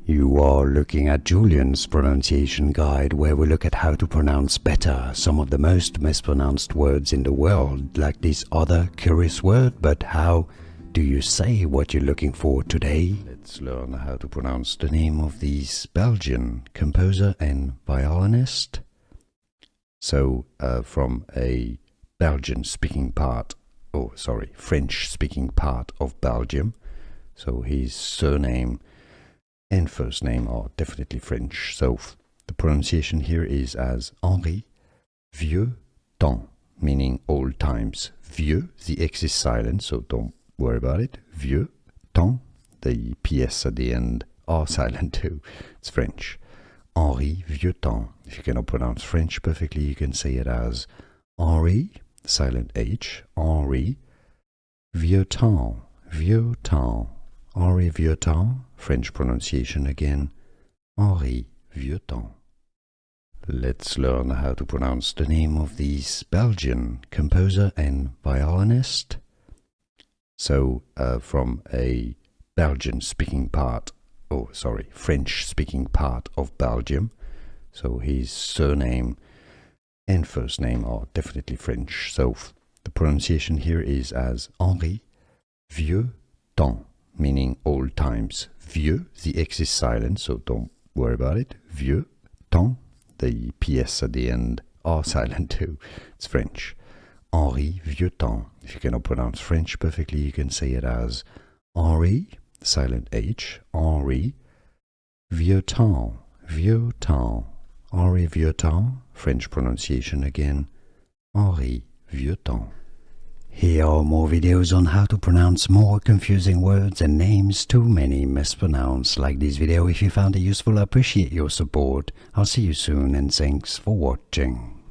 You are looking at Julian's pronunciation guide, where we look at how to pronounce better some of the most mispronounced words in the world, like this other curious word. But how do you say what you're looking for today? Let's learn how to pronounce the name of this Belgian composer and violinist. So, from a Belgian-speaking part, French-speaking part of Belgium. So his surname and first name are definitely French. So the pronunciation here is as Henri Vieuxtemps, meaning old times. Vieux, the X is silent, so don't worry about it. Vieuxtemps, the PS at the end are silent too. It's French. Henri Vieuxtemps. If you cannot pronounce French perfectly, you can say it as Henri, silent H, Henri Vieuxtemps, Vieuxtemps, Henri Vieuxtemps, French pronunciation again, Henri Vieuxtemps. Let's learn how to pronounce the name of this Belgian composer and violinist. So, from a Belgian-speaking part, French-speaking part of Belgium. So his surname and first name are definitely French. So the pronunciation here is as Henri Vieuxtemps, meaning old times. Vieux, the X is silent, so don't worry about it. Vieuxtemps, the PS at the end are silent too. It's French. Henri Vieuxtemps. If you cannot pronounce French perfectly, you can say it as Henri, silent H, Henri Vieuxtemps, Vieuxtemps, Henri Vieuxtemps, French pronunciation again, Henri Vieuxtemps. Here are more videos on how to pronounce more confusing words and names too many mispronounced. Like this video if you found it useful. I appreciate your support. I'll see you soon and thanks for watching.